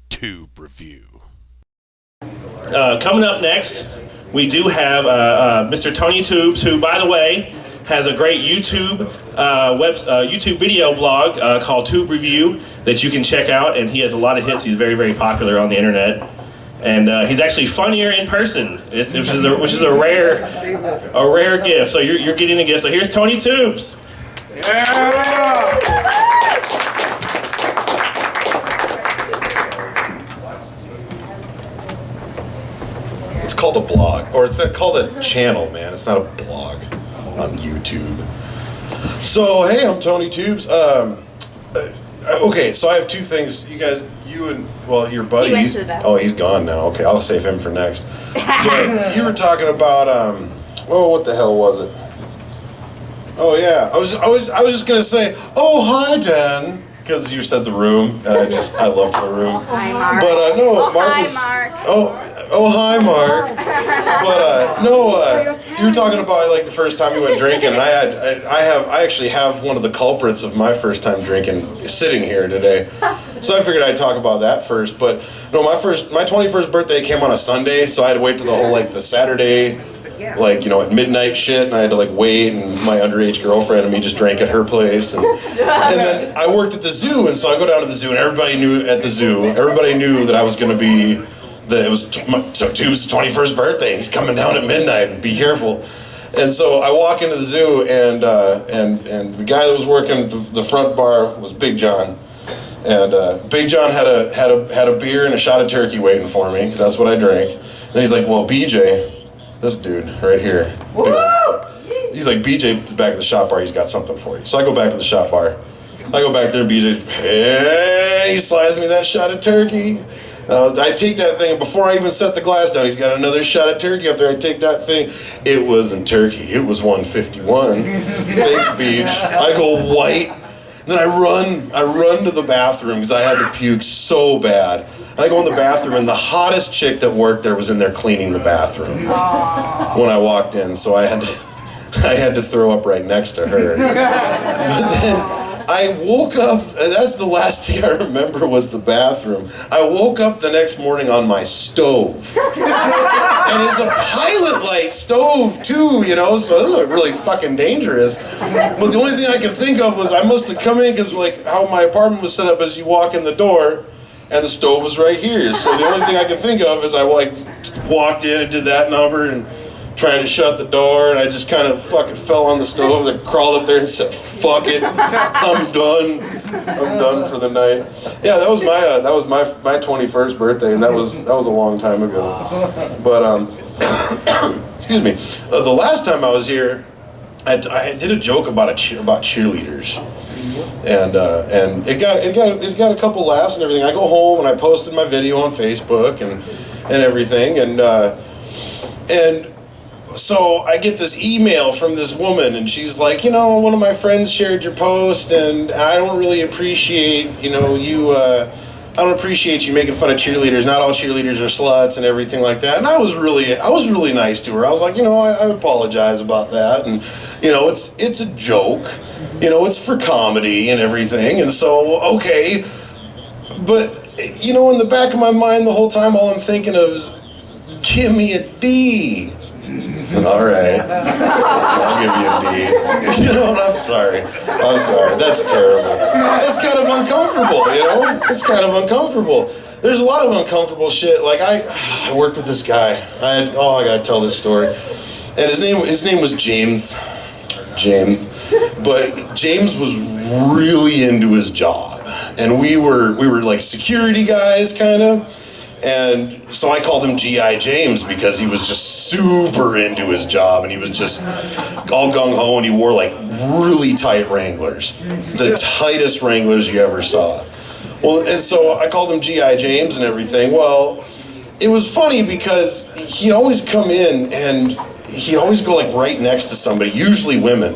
Tube review. Coming up next, we do have Mr. Tony Tubes, who, by the way, has a great YouTube YouTube video blog called Tube Review that you can check out, and he has a lot of hits. He's very, very popular on the internet, and he's actually funnier in person, which is a rare gift. So you're getting a gift. So here's Tony Tubes. Yeah! It's called a blog, or it's called a channel, man. It's not a blog on YouTube. So, hey, I'm Tony Tubes. Okay, so I have two things. You and your buddy. He's gone now. Okay, I'll save him for next. But you were talking about, what the hell was it? Oh yeah, I was just gonna say, oh hi Dan, because you said the room, and I loved the room. Hi Mark. But no, Mark hi, was. Mark. Oh hi Mark. But you were talking about like the first time you went drinking, and I actually have one of the culprits of my first time drinking sitting here today. So I figured I'd talk about that first. But no, my 21st birthday came on a Sunday, so I had to wait till the whole the Saturday. At midnight shit, and I had to wait, and my underage girlfriend and me just drank at her place, and then I worked at the zoo, and so I go down to the zoo, and everybody knew that I was going to be, that it was Tube's 21st birthday, and he's coming down at midnight, and be careful. And so I walk into the zoo, and the guy that was working the front bar was Big John, and Big John had a beer and a shot of turkey waiting for me, because that's what I drank. And he's like, well, BJ, this dude right here. He's like, BJ, back at the shop bar, he's got something for you. So I go back to the shop bar. I go back there and BJ's, hey, he slides me that shot of turkey. I take that thing, and before I even set the glass down, he's got another shot of turkey up there. I take that thing. It wasn't turkey. It was 151. Thanks, Beach. I go white. Then I run to the bathroom because I had to puke so bad. And I go in the bathroom, and the hottest chick that worked there was in there cleaning the bathroom when I walked in. So I had to throw up right next to her. But then I woke up. That's the last thing I remember was the bathroom. I woke up the next morning on my stove, and it's a pilot light stove too, So this is really fucking dangerous. But the only thing I could think of was I must have come in because how my apartment was set up is you walk in the door, and the stove was right here. So the only thing I could think of is I walked in and did that number and trying to shut the door, and I just kind of fucking fell on the stove and crawled up there and said, "Fuck it, I'm done for the night." Yeah, that was my 21st birthday, and that was a long time ago. But excuse me, the last time I was here, I did a joke about cheerleaders. And it got a couple laughs and everything. I go home and I posted my video on Facebook and everything, and so I get this email from this woman, and she's like, one of my friends shared your post, and I don't really appreciate, I don't appreciate you making fun of cheerleaders. Not all cheerleaders are sluts and everything like that. And I was really nice to her. I was like, I apologize about that, and it's a joke. It's for comedy and everything, and so, okay. But, in the back of my mind the whole time, all I'm thinking of is, give me a D. All right. I'll give you a D. I'm sorry. That's terrible. It's kind of uncomfortable, It's kind of uncomfortable. There's a lot of uncomfortable shit. Like, I worked with this guy. I gotta tell this story. And his name was James. But James was really into his job, and we were like security guys, kind of. And so I called him G.I. James because he was just super into his job, and he was just all gung-ho, and he wore like really tight Wranglers, the tightest Wranglers you ever saw. Well, and so I called him G.I. James and everything. Well, it was funny because he'd always come in and he'd always go like right next to somebody, usually women,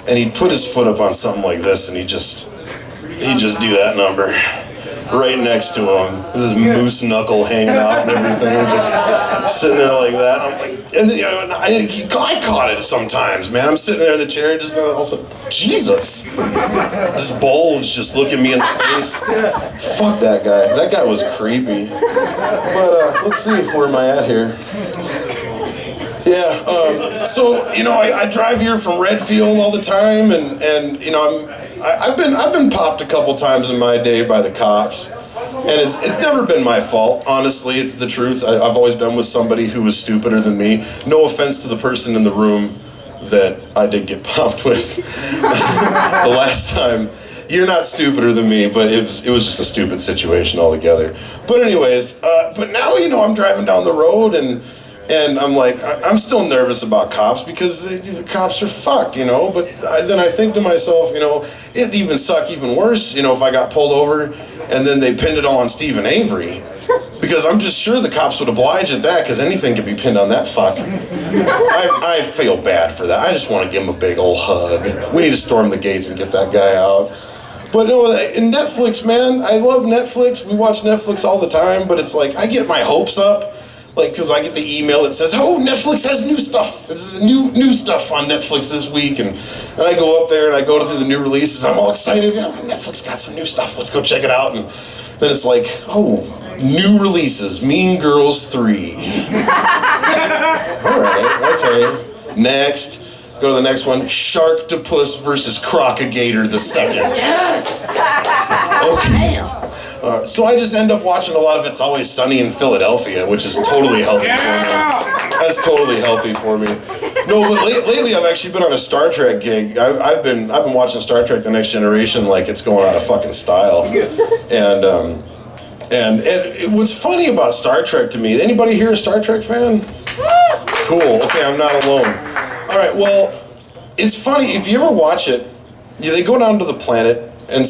and he'd put his foot up on something like this, and he'd just do that number. right next to him. With his moose knuckle hanging out and everything, just sitting there like that. I'm like, and you know, I caught it sometimes, man. I'm sitting there in the chair, just all of a sudden, Jesus, this bulge just looking me in the face. Fuck that guy. That guy was creepy. But let's see, where am I at here? Yeah, so you know, I drive here from Redfield all the time, and you know, I've been popped a couple times in my day by the cops, and it's never been my fault. Honestly, it's the truth. I've always been with somebody who was stupider than me. No offense to the person in the room that I did get popped with the last time. You're not stupider than me, but it was just a stupid situation altogether. But anyways, but now, you know, I'm driving down the road and I'm like, I'm still nervous about cops because the cops are fucked, you know. But then I think to myself, you know, it'd even suck even worse, you know, if I got pulled over and then they pinned it all on Stephen Avery. Because I'm just sure the cops would oblige at that, because anything could be pinned on that fuck. I feel bad for that. I just want to give him a big old hug. We need to storm the gates and get that guy out. But no, in Netflix, man, I love Netflix. We watch Netflix all the time, but it's like, I get my hopes up. Like, because I get the email that says, oh, Netflix has new stuff. There's new stuff on Netflix this week. And I go up there and I go through the new releases. I'm all excited. You know, Netflix got some new stuff. Let's go check it out. And then it's like, oh, new releases. Mean Girls 3. All right, okay. Next. Go to the next one. Sharktopus versus Crocagator the second. Yes! Okay. So I just end up watching a lot of It's Always Sunny in Philadelphia, which is totally healthy for me. That's totally healthy for me. No, but lately I've actually been on a Star Trek gig. I've been watching Star Trek: The Next Generation like it's going out of fucking style. And what's funny about Star Trek to me? Anybody here a Star Trek fan? Cool. Okay, I'm not alone. All right. Well, it's funny if you ever watch it. Yeah, they go down to the planet. And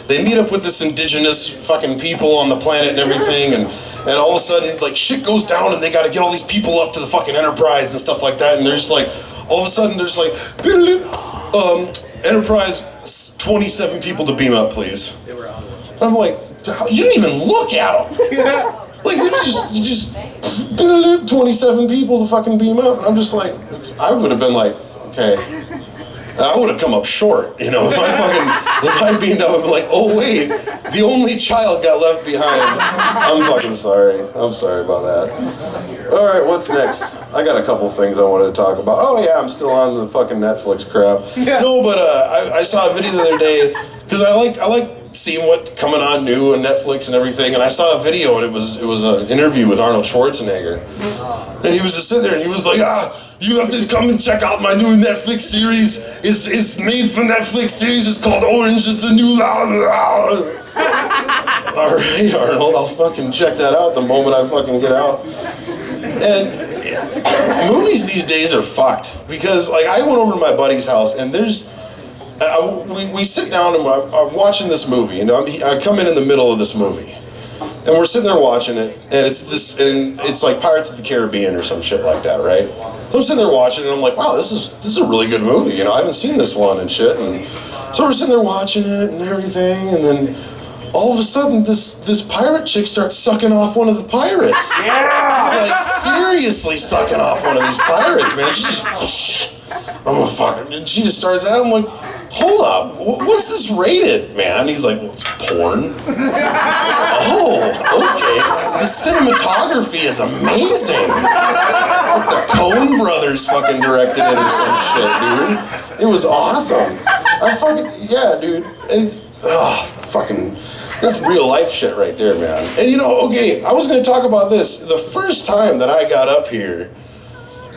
they meet up with this indigenous fucking people on the planet and everything, and all of a sudden, like, shit goes down and they gotta get all these people up to the fucking Enterprise and stuff like that, and there's like, all of a sudden there's like, Enterprise, 27 people to beam up, please. And I'm like, you didn't even look at them. Like, you just 27 people to fucking beam up, and I'm just like, I would have been like, okay. I would have come up short, you know, if I beamed up and be like, oh wait, the only child got left behind. I'm fucking sorry. I'm sorry about that. All right, what's next? I got a couple things I wanted to talk about. Oh yeah, I'm still on the fucking Netflix crap. No, but I saw a video the other day, because I like seeing what's coming on new on Netflix and everything, and I saw a video and it was an interview with Arnold Schwarzenegger. And he was just sitting there and he was like, you have to come and check out my new Netflix series. It's made for Netflix series. It's called Orange is the New... All right, Arnold, I'll fucking check that out the moment I fucking get out. And movies these days are fucked. Because, like, I went over to my buddy's house and there's... we sit down and I'm watching this movie. You know, I come in the middle of this movie. And we're sitting there watching it, and it's like Pirates of the Caribbean or some shit like that, right? So I'm sitting there watching it, and I'm like, wow, this is a really good movie, you know, I haven't seen this one and shit, and so we're sitting there watching it and everything, and then all of a sudden, this pirate chick starts sucking off one of the pirates. Yeah! Like, seriously sucking off one of these pirates, man. She just, I'm a fucking, and she just starts at him like, hold up, what's this rated, man? He's like, well, it's porn. Oh, okay. The cinematography is amazing. Like the Coen brothers fucking directed it or some shit, dude. It was awesome. Yeah, dude. Fucking, that's real life shit right there, man. And you know, okay, I was gonna talk about this. The first time that I got up here,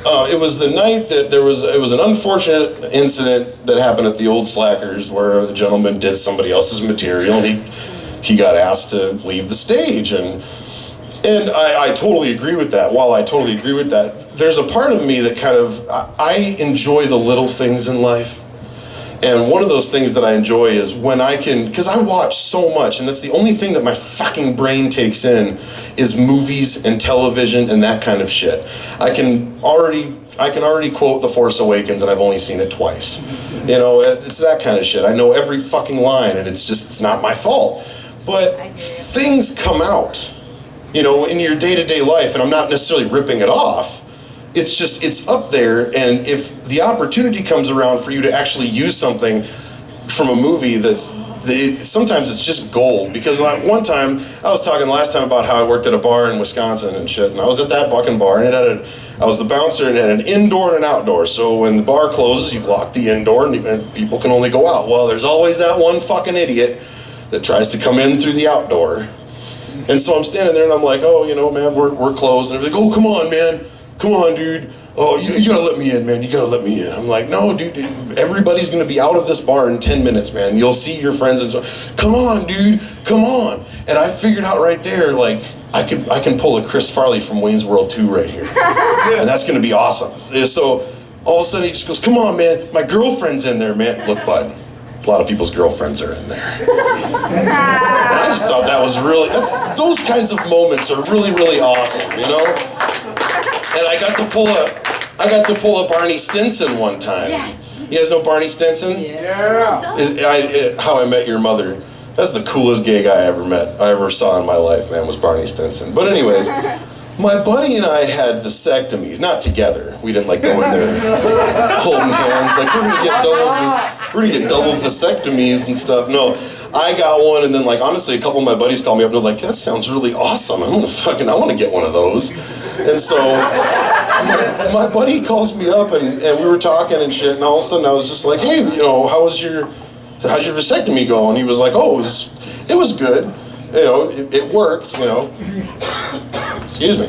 it was the night that it was an unfortunate incident that happened at the old Slackers where a gentleman did somebody else's material and he got asked to leave the stage, and I totally agree with that. While I totally agree with that, there's a part of me that kind of, I enjoy the little things in life. And one of those things that I enjoy is when I can, because I watch so much, and that's the only thing that my fucking brain takes in is movies and television and that kind of shit. I can already quote The Force Awakens, and I've only seen it twice. You know, it's that kind of shit. I know every fucking line, and it's not my fault. But things come out, you know, in your day-to-day life, and I'm not necessarily ripping it off. It's just, it's up there, and if the opportunity comes around for you to actually use something from a movie sometimes it's just gold. Because one time, I was talking last time about how I worked at a bar in Wisconsin and shit, and I was at that fucking bar, and I was the bouncer, and it had an indoor and an outdoor. So when the bar closes, you lock the indoor, and people can only go out. Well, there's always that one fucking idiot that tries to come in through the outdoor. And so I'm standing there, and I'm like, oh, you know, man, we're closed. And they're like, oh, come on, man. Come on, dude. Oh, you gotta let me in, man. You gotta let me in. I'm like, no, dude, everybody's gonna be out of this bar in 10 minutes, man. You'll see your friends and so. Come on, dude. Come on. And I figured out right there, like, I can pull a Chris Farley from Wayne's World 2 right here. And that's gonna be awesome. So all of a sudden he just goes, come on, man. My girlfriend's in there, man. Look, bud. A lot of people's girlfriends are in there. And I just thought that was really, those kinds of moments are really, really awesome, you know? And I got to pull a Barney Stinson one time. Yeah. You guys know Barney Stinson? Yeah. How I Met Your Mother. That's the coolest gig I ever saw in my life, man, was Barney Stinson. But anyways, my buddy and I had vasectomies, not together. We didn't like go in there holding hands, like we're gonna get double vasectomies and stuff. No, I got one, and then like honestly, a couple of my buddies called me up and they're like, "That sounds really awesome. I want to get one of those." And so my buddy calls me up, and we were talking and shit, and all of a sudden I was just like, "Hey, you know, how's your vasectomy going?" He was like, "Oh, it was good. You know, it worked. You know." Excuse me.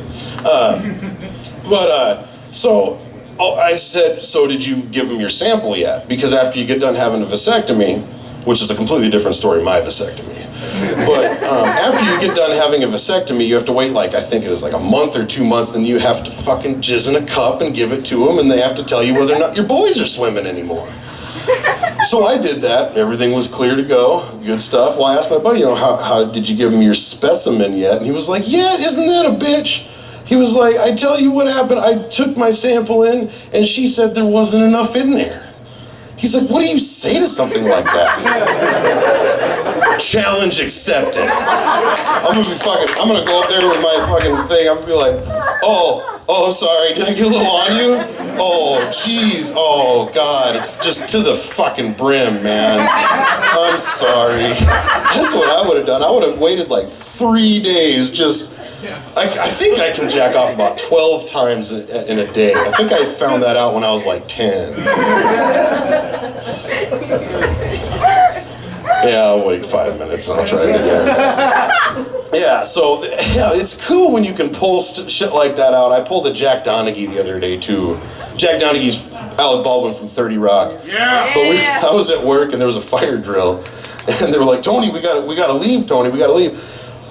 So I said, so did you give him your sample yet? Because after you get done having a vasectomy, which is a completely different story, my vasectomy. But after you get done having a vasectomy, you have to wait I think it is like a month or 2 months, then you have to fucking jizz in a cup and give it to them, and they have to tell you whether or not your boys are swimming anymore. So I did that. Everything was clear to go. Good stuff. Well, I asked my buddy, you know, how did you give him your specimen yet? And he was like, yeah, isn't that a bitch? He was like, I tell you what happened. I took my sample in, and she said there wasn't enough in there. He's like, what do you say to something like that? Challenge accepted. I'm gonna go up there with my fucking thing. I'm gonna be like, oh, sorry, did I get a little on you? Oh, jeez, oh, God, it's just to the fucking brim, man. I'm sorry. That's what I would have done. I would have waited like 3 days just, I think I can jack off about 12 times in a day. I think I found that out when I was like 10. Yeah, I'll wait 5 minutes and I'll try it again. Yeah, so it's cool when you can pull shit like that out. I pulled a Jack Donaghy the other day too. Jack Donaghy's Alec Baldwin from 30 Rock. Yeah. But I was at work and there was a fire drill, and they were like, Tony, we gotta leave, Tony, we gotta leave.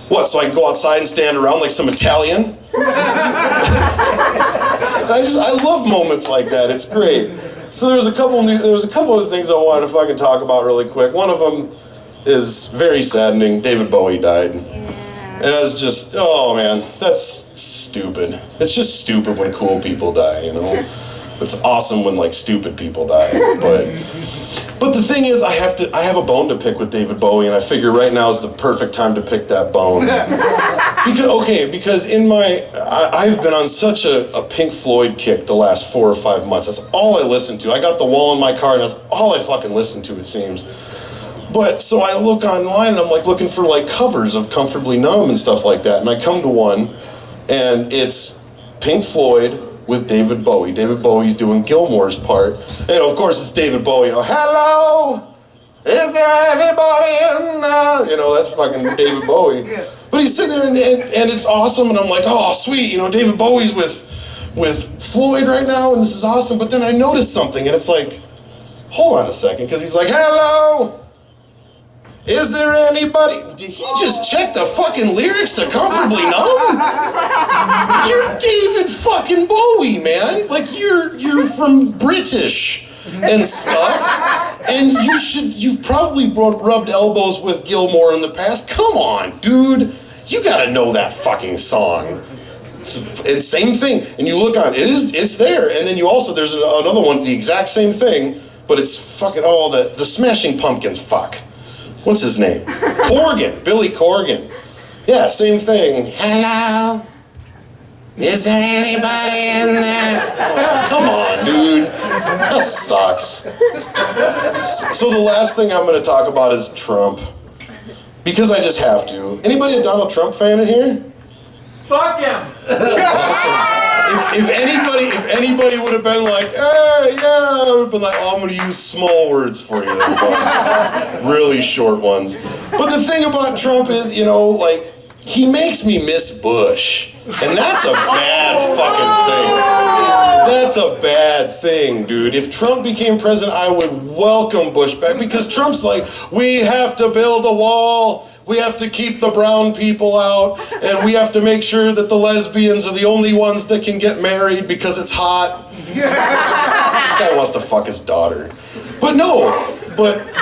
What? So I can go outside and stand around like some Italian? I love moments like that. It's great. So there was a couple other things I wanted to fucking talk about really quick. One of them is very saddening. David Bowie died. And I was just, oh man, that's stupid. It's just stupid when cool people die, you know? It's awesome when like stupid people die. But the thing is, I have a bone to pick with David Bowie, and I figure right now is the perfect time to pick that bone. Because I've been on such a Pink Floyd kick the last 4 or 5 months. That's all I listen to. I got The Wall in my car, and that's all I fucking listen to, it seems. But so I look online, and I'm like looking for like covers of Comfortably Numb and stuff like that, and I come to one, and it's Pink Floyd with David Bowie. David Bowie's doing Gilmore's part. And of course it's David Bowie, you know, hello, is there anybody in there? You know, that's fucking David Bowie. But he's sitting there and it's awesome, and I'm like, oh sweet, you know, David Bowie's with Floyd right now, and this is awesome. But then I noticed something, and it's like, hold on a second, because he's like, hello, is there anybody? Did he just check the fucking lyrics to Comfortably Numb? You're David fucking Bowie, man. Like you're from British and stuff, and you've probably rubbed elbows with Gilmore in the past. Come on, dude. You gotta know that fucking song. It's same thing. And you look on it's there. And then there's another one, the exact same thing, but it's fucking the Smashing Pumpkins, fuck. what's his name? Corgan, Billy Corgan. Yeah, same thing. Hello? Is there anybody in there? Come on, dude. That sucks. So the last thing I'm going to talk about is Trump. Because I just have to. Anybody a Donald Trump fan in here? Fuck him! Awesome. If anybody would have been like, hey, yeah, I would have been like, oh, I'm going to use small words for you then, but really short ones. But the thing about Trump is, you know, like, he makes me miss Bush. And that's a bad fucking thing. That's a bad thing, dude. If Trump became president, I would welcome Bush back because Trump's like, we have to build a wall. We have to keep the brown people out, and we have to make sure that the lesbians are the only ones that can get married because it's hot. Guy wants to fuck his daughter. But no, but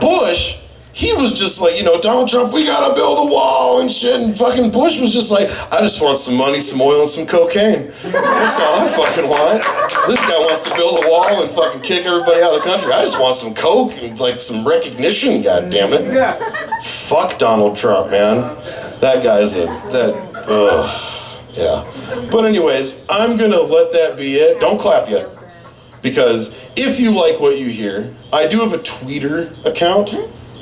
Bush, he was just like, you know, Donald Trump, we gotta build a wall and shit, and fucking Bush was just like, I just want some money, some oil, and some cocaine. That's all I fucking want. This guy wants to build a wall and fucking kick everybody out of the country. I just want some coke and like some recognition, goddammit. Yeah. Fuck Donald Trump, man. That guy's yeah. But anyways, I'm gonna let that be it. Don't clap yet. Because if you like what you hear, I do have a Twitter account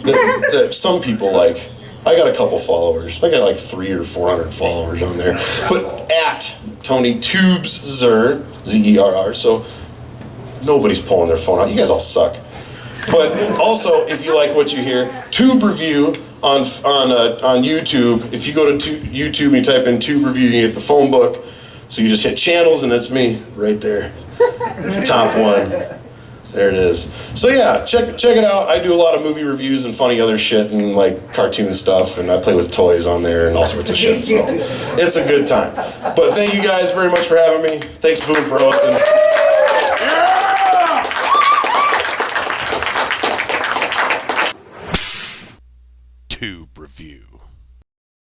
that some people like. I got a couple followers. I got like 300 or 400 followers on there. But at Tony Tubes-zer, Z-E-R-R, so nobody's pulling their phone out. You guys all suck. But also, if you like what you hear, Tube Review on YouTube. If you go to YouTube and you type in Tube Review, you get the phone book. So you just hit channels, and that's me right there. Top one. There it is. So yeah, check it out. I do a lot of movie reviews and funny other shit and like cartoon stuff, and I play with toys on there and all sorts of shit. So it's a good time. But thank you guys very much for having me. Thanks, Boone, for hosting. Tube Review.